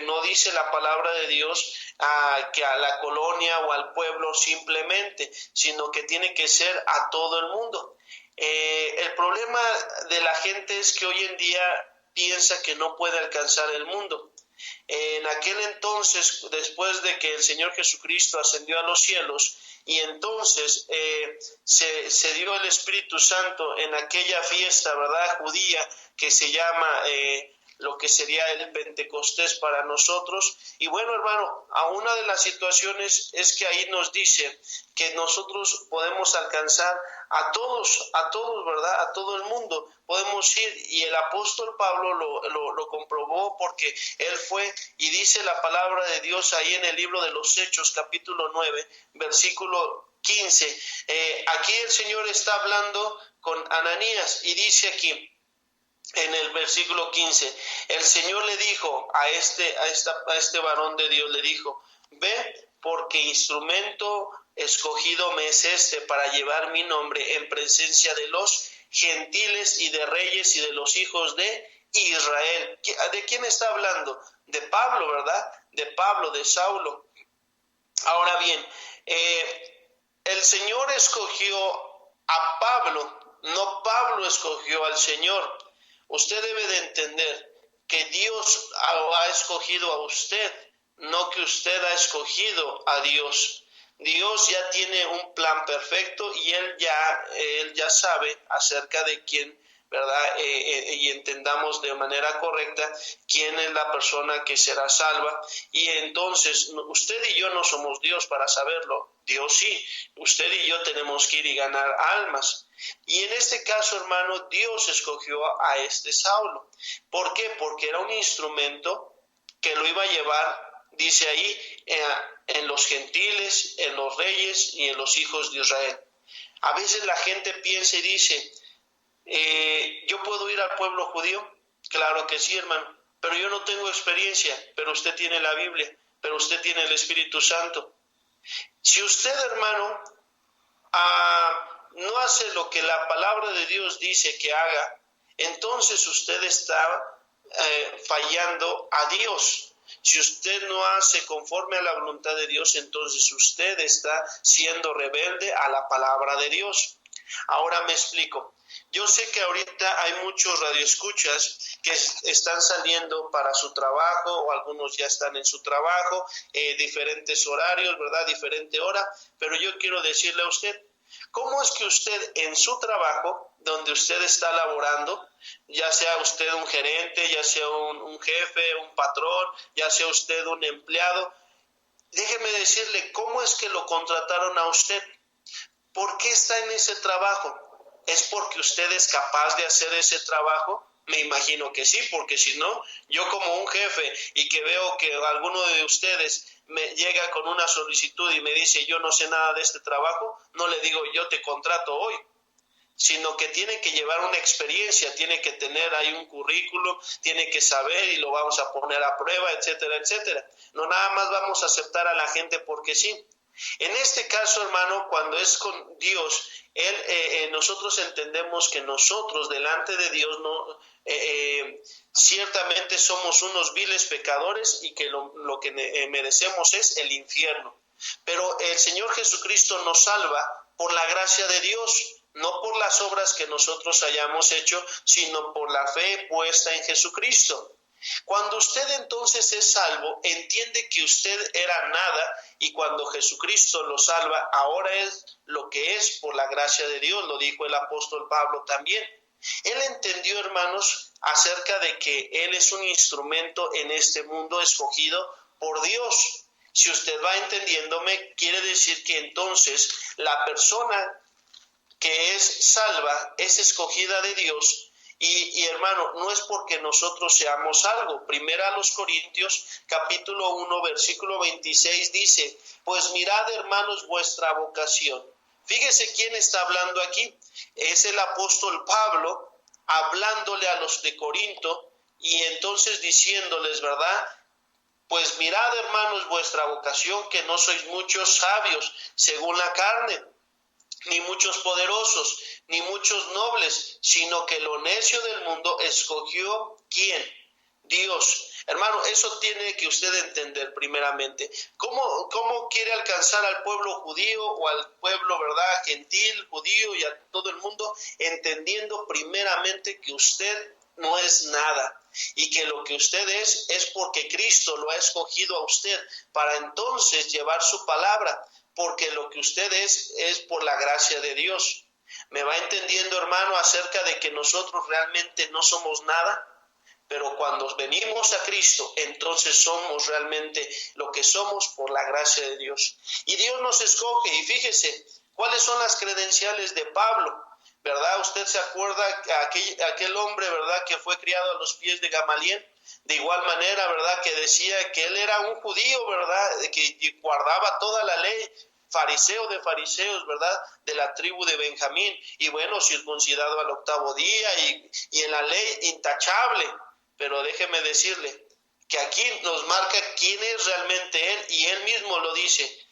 no dice la palabra de Dios que a la colonia o al pueblo simplemente, sino que tiene que ser a todo el mundo. El problema de la gente es que hoy en día piensa que no puede alcanzar el mundo. En aquel entonces, después de que el Señor Jesucristo ascendió a los cielos, y entonces se dio el Espíritu Santo en aquella fiesta, ¿verdad?, judía, que se llama lo que sería el Pentecostés para nosotros. Y bueno, hermano, a una de las situaciones es que ahí nos dice que nosotros podemos alcanzar a todos, ¿verdad?, a todo el mundo podemos ir, y el apóstol Pablo lo comprobó, porque él fue, y dice la palabra de Dios ahí en el libro de los Hechos, capítulo 9, versículo 15. Aquí el Señor está hablando con Ananías y dice aquí, en el versículo 15, el Señor le dijo a este varón de Dios, le dijo, ve, porque instrumento escogido me es este para llevar mi nombre en presencia de los gentiles y de reyes y de los hijos de Israel. ¿De quién está hablando? De Pablo, ¿verdad? De Pablo, de Saulo. Ahora bien, el Señor escogió a Pablo, no Pablo escogió al Señor. Usted debe de entender que Dios ha escogido a usted, no que usted ha escogido a Dios. Dios ya tiene un plan perfecto y Él ya sabe acerca de quién, ¿verdad? Y entendamos de manera correcta quién es la persona que será salva. Y entonces usted y yo no somos Dios para saberlo. Dios sí, usted y yo tenemos que ir y ganar almas. Y en este caso, hermano, Dios escogió a este Saulo. ¿Por qué? Porque era un instrumento que lo iba a llevar, dice ahí, en los gentiles, en los reyes y en los hijos de Israel. A veces la gente piensa y dice, ¿yo puedo ir al pueblo judío? Claro que sí, hermano, pero yo no tengo experiencia. Pero usted tiene la Biblia, pero usted tiene el Espíritu Santo. Si usted, hermano, no hace lo que la palabra de Dios dice que haga, entonces usted está fallando a Dios. Si usted no hace conforme a la voluntad de Dios, entonces usted está siendo rebelde a la palabra de Dios. Ahora me explico. Yo sé que ahorita hay muchos radioescuchas que están saliendo para su trabajo, o algunos ya están en su trabajo, diferentes horarios, ¿verdad? Diferente hora, pero yo quiero decirle a usted, ¿cómo es que usted en su trabajo, donde usted está laborando, ya sea usted un gerente, ya sea un jefe, un patrón, ya sea usted un empleado, déjeme decirle, ¿cómo es que lo contrataron a usted? ¿Por qué está en ese trabajo? ¿Es porque usted es capaz de hacer ese trabajo? Me imagino que sí, porque si no, yo como un jefe y que veo que alguno de ustedes me llega con una solicitud y me dice yo no sé nada de este trabajo, no le digo yo te contrato hoy, sino que tiene que llevar una experiencia, tiene que tener ahí un currículo, tiene que saber y lo vamos a poner a prueba, etcétera, etcétera. No nada más vamos a aceptar a la gente porque sí. En este caso, hermano, cuando es con Dios, nosotros entendemos que nosotros delante de Dios no, ciertamente somos unos viles pecadores y que lo que merecemos es el infierno. Pero el Señor Jesucristo nos salva por la gracia de Dios, no por las obras que nosotros hayamos hecho, sino por la fe puesta en Jesucristo. Cuando usted entonces es salvo, entiende que usted era nada y cuando Jesucristo lo salva, ahora es lo que es por la gracia de Dios, lo dijo el apóstol Pablo también. Él entendió, hermanos, acerca de que Él es un instrumento en este mundo escogido por Dios. Si usted va entendiéndome, quiere decir que entonces la persona que es salva es escogida de Dios. Y hermano, no es porque nosotros seamos algo. Primera a los Corintios, capítulo 1, versículo 26 dice, pues mirad, hermanos, vuestra vocación. Fíjese quién está hablando aquí. Es el apóstol Pablo hablándole a los de Corinto y entonces diciéndoles, ¿verdad? Pues mirad, hermanos, vuestra vocación, que no sois muchos sabios según la carne, ni muchos poderosos, ni muchos nobles, sino que lo necio del mundo escogió, ¿quién? Dios. Hermano, eso tiene que usted entender primeramente. ¿Cómo quiere alcanzar al pueblo judío o al pueblo, verdad, gentil, judío y a todo el mundo? Entendiendo primeramente que usted no es nada y que lo que usted es porque Cristo lo ha escogido a usted para entonces llevar su palabra, porque lo que usted es por la gracia de Dios. ¿Me va entendiendo, hermano, acerca de que nosotros realmente no somos nada? Pero cuando venimos a Cristo, entonces somos realmente lo que somos por la gracia de Dios. Y Dios nos escoge, y fíjese, ¿cuáles son las credenciales de Pablo? ¿Verdad? ¿Usted se acuerda aquel hombre, verdad, que fue criado a los pies de Gamaliel? De igual manera, ¿verdad?, que decía que él era un judío, ¿verdad?, que guardaba toda la ley, fariseo de fariseos, ¿verdad?, de la tribu de Benjamín, y bueno, circuncidado al 8º día, y en la ley intachable. Pero déjeme decirle que aquí nos marca quién es realmente él, y él mismo lo dice.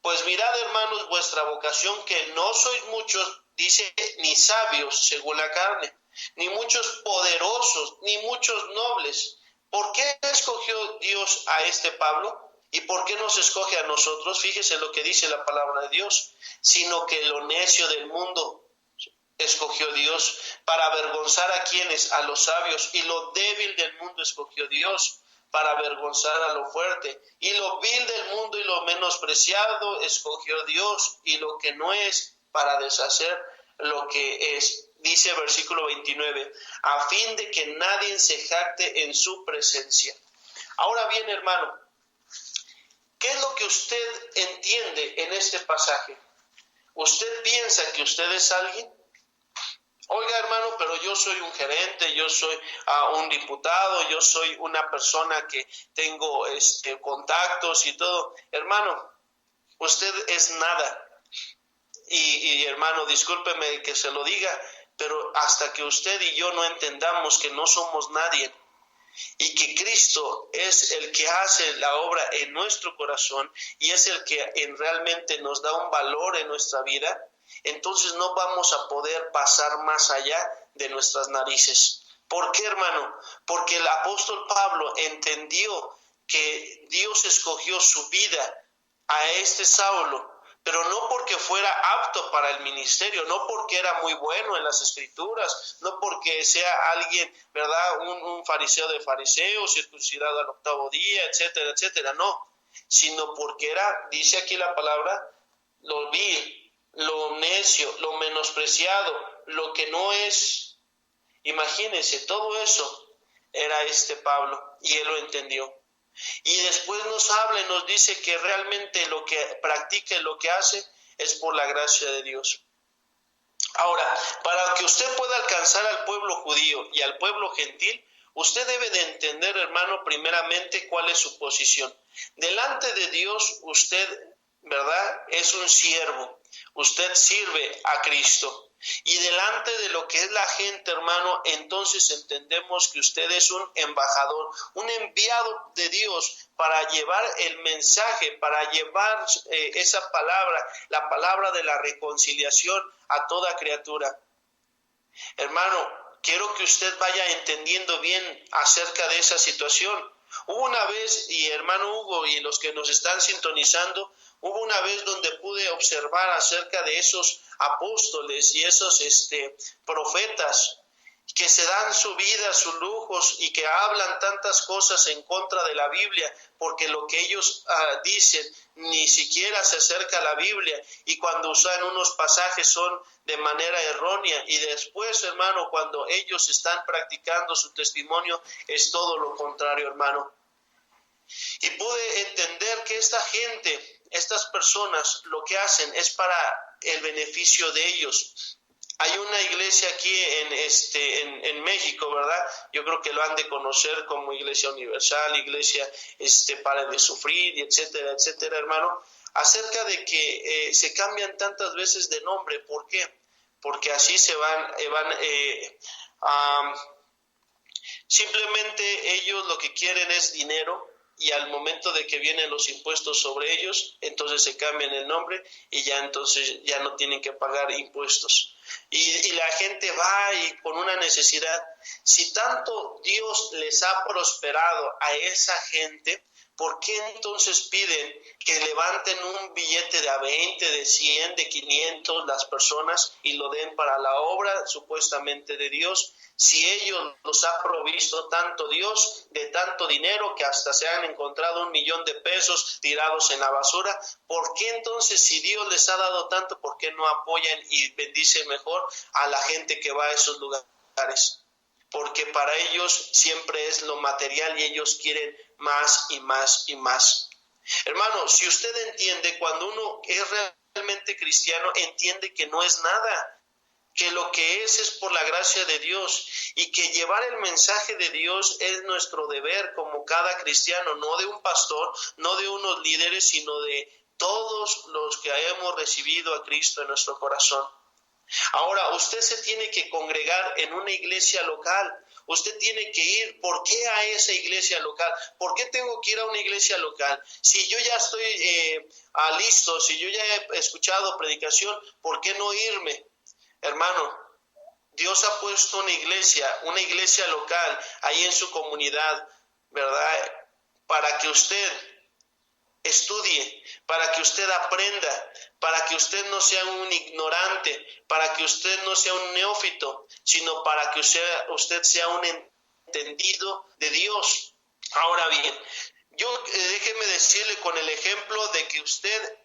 Pues mirad, hermanos, vuestra vocación, que no sois muchos, dice, ni sabios según la carne, ni muchos poderosos, ni muchos nobles. ¿Por qué escogió Dios a este Pablo? ¿Y por qué nos escoge a nosotros? Fíjese lo que dice la palabra de Dios. Sino que lo necio del mundo escogió Dios para avergonzar a quienes, a los sabios, y lo débil del mundo escogió Dios para avergonzar a lo fuerte, y lo vil del mundo y lo menospreciado escogió Dios, y lo que no es, para deshacer lo que es. Dice versículo 29, a fin de que nadie se jacte en su presencia. Ahora bien, hermano, ¿qué es lo que usted entiende en este pasaje? ¿Usted piensa que usted es alguien? Oiga, hermano, pero yo soy un gerente, yo soy un diputado, yo soy una persona que tengo contactos y todo. Hermano, usted es nada. Y hermano, discúlpeme que se lo diga, pero hasta que usted y yo no entendamos que no somos nadie y que Cristo es el que hace la obra en nuestro corazón y es el que realmente nos da un valor en nuestra vida, entonces no vamos a poder pasar más allá de nuestras narices. ¿Por qué, hermano? Porque el apóstol Pablo entendió que Dios escogió su vida a este Saulo, pero no porque fuera apto para el ministerio, no porque era muy bueno en las escrituras, no porque sea alguien, ¿verdad?, un fariseo de fariseos, circuncidado al 8º día, etcétera, etcétera, no, sino porque era, dice aquí la palabra, lo vil, lo necio, lo menospreciado, lo que no es. Imagínense, todo eso era Pablo, y él lo entendió. Y después nos habla y nos dice que realmente lo que practica y lo que hace es por la gracia de Dios. Ahora, para que usted pueda alcanzar al pueblo judío y al pueblo gentil, usted debe de entender, hermano, primeramente cuál es su posición. Delante de Dios, usted, ¿verdad?, es un siervo. Usted sirve a Cristo. Y delante de lo que es la gente, hermano, entonces entendemos que usted es un embajador, un enviado de Dios para llevar el mensaje, para llevar esa palabra, la palabra de la reconciliación a toda criatura. Hermano, quiero que usted vaya entendiendo bien acerca de esa situación. Hubo una vez, y hermano Hugo y los que nos están sintonizando, hubo una vez donde pude observar acerca de esos apóstoles y esos profetas que se dan su vida, sus lujos y que hablan tantas cosas en contra de la Biblia, porque lo que ellos dicen ni siquiera se acerca a la Biblia, y cuando usan unos pasajes son de manera errónea, y después, hermano, cuando ellos están practicando su testimonio es todo lo contrario, hermano. Y pude entender que esta gente, estas personas, lo que hacen es para el beneficio de ellos. Hay una iglesia aquí en México, ¿verdad? Yo creo que lo han de conocer como Iglesia Universal, Iglesia Pare de Sufrir, etcétera, etcétera, hermano. Acerca de que se cambian tantas veces de nombre. ¿Por qué? Porque así se van simplemente ellos lo que quieren es dinero, y al momento de que vienen los impuestos sobre ellos, entonces se cambian el nombre y ya entonces ya no tienen que pagar impuestos. Y la gente va y con una necesidad. Si tanto Dios les ha prosperado a esa gente, ¿por qué entonces piden que levanten un billete de a 20, de 100, de 500 las personas y lo den para la obra supuestamente de Dios? Si ellos los ha provisto tanto Dios de tanto dinero que hasta se han encontrado 1,000,000 de pesos tirados en la basura, ¿por qué entonces si Dios les ha dado tanto, por qué no apoyan y bendicen mejor a la gente que va a esos lugares? Porque para ellos siempre es lo material y ellos quieren más y más y más. Hermano, si usted entiende, cuando uno es realmente cristiano, entiende que no es nada, que lo que es por la gracia de Dios y que llevar el mensaje de Dios es nuestro deber como cada cristiano, no de un pastor, no de unos líderes, sino de todos los que hemos recibido a Cristo en nuestro corazón. Ahora, usted se tiene que congregar en una iglesia local. Usted tiene que ir. ¿Por qué a esa iglesia local? ¿Por qué tengo que ir a una iglesia local? Si yo ya estoy listo, si yo ya he escuchado predicación, ¿por qué no irme? Hermano, Dios ha puesto una iglesia local ahí en su comunidad, ¿verdad? Para que usted estudie, para que usted aprenda, para que usted no sea un ignorante, para que usted no sea un neófito, sino para que usted sea un entendido de Dios. Ahora bien, déjeme decirle con el ejemplo de que usted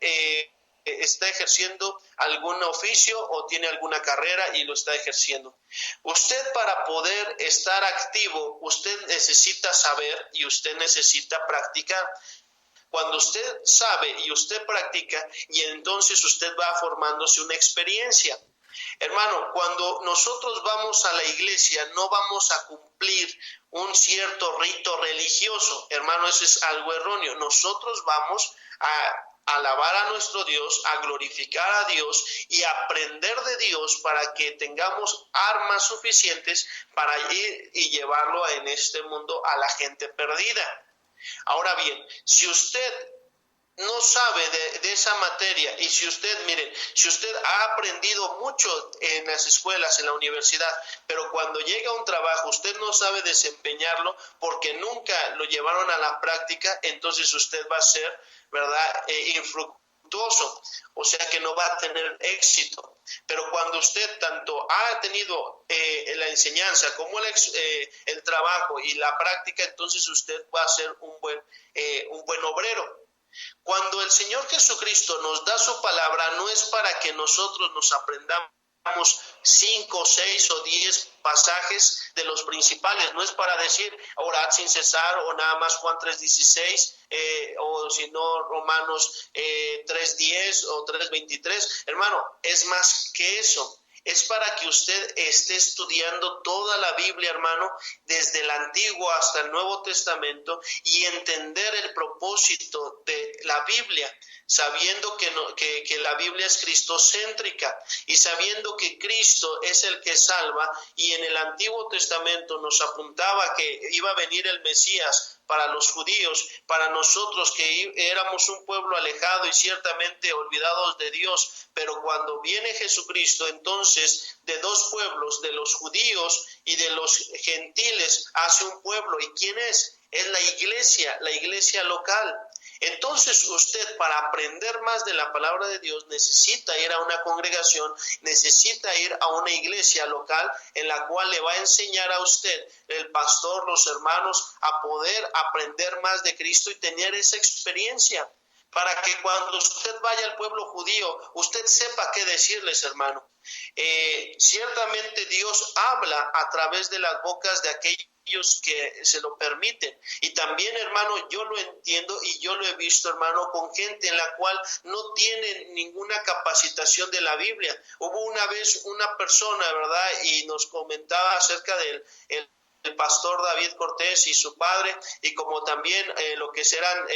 está ejerciendo algún oficio o tiene alguna carrera y lo está ejerciendo. Usted, para poder estar activo, usted necesita saber y usted necesita practicar. Cuando usted sabe y usted practica, y entonces usted va formándose una experiencia. Hermano, cuando nosotros vamos a la iglesia, no vamos a cumplir un cierto rito religioso. Hermano, eso es algo erróneo. Nosotros vamos a alabar a nuestro Dios, a glorificar a Dios y aprender de Dios para que tengamos armas suficientes para ir y llevarlo en este mundo a la gente perdida. Ahora bien, si usted no sabe de esa materia y si usted ha aprendido mucho en las escuelas, en la universidad, pero cuando llega a un trabajo usted no sabe desempeñarlo porque nunca lo llevaron a la práctica, entonces usted va a ser, ¿verdad?, infructuoso, o sea que no va a tener éxito. Pero cuando usted tanto ha tenido la enseñanza como el trabajo y la práctica, entonces usted va a ser un buen obrero. Cuando el Señor Jesucristo nos da su palabra, no es para que nosotros nos aprendamos 5, 6 o 10 pasajes de los principales, no es para decir orad sin cesar o nada más Juan 3:16 o si no Romanos 3:10 o 3:23. Hermano, es más que eso. Es para que usted esté estudiando toda la Biblia, hermano, desde el Antiguo hasta el Nuevo Testamento y entender el propósito de la Biblia, sabiendo que la Biblia es cristocéntrica y sabiendo que Cristo es el que salva, y en el Antiguo Testamento nos apuntaba que iba a venir el Mesías para los judíos, para nosotros que éramos un pueblo alejado y ciertamente olvidados de Dios, pero cuando viene Jesucristo, entonces de dos pueblos, de los judíos y de los gentiles, hace un pueblo. ¿Y quién es? Es la iglesia local. Entonces usted, para aprender más de la palabra de Dios, necesita ir a una congregación, necesita ir a una iglesia local en la cual le va a enseñar a usted, el pastor, los hermanos, a poder aprender más de Cristo y tener esa experiencia, para que cuando usted vaya al pueblo judío, usted sepa qué decirles, hermano. Ciertamente Dios habla a través de las bocas de aquellos que se lo permiten. Y también, hermano, yo lo entiendo y yo lo he visto, hermano, con gente en la cual no tiene ninguna capacitación de la Biblia. Hubo una vez una persona, ¿verdad?, y nos comentaba acerca del el pastor David Cortés y su padre, y como también lo que eran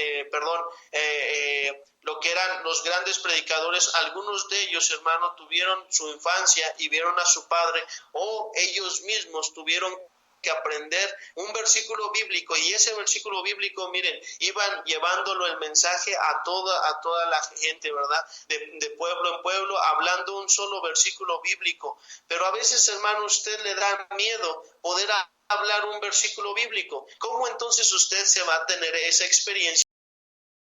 los grandes predicadores. Algunos de ellos, hermano, tuvieron su infancia y vieron a su padre, o ellos mismos tuvieron que aprender un versículo bíblico, y ese versículo bíblico, miren, iban llevándolo el mensaje a toda la gente, ¿verdad? De pueblo en pueblo, hablando un solo versículo bíblico. Pero a veces, hermano, a usted le da miedo poder hablar un versículo bíblico. ¿Cómo entonces usted se va a tener esa experiencia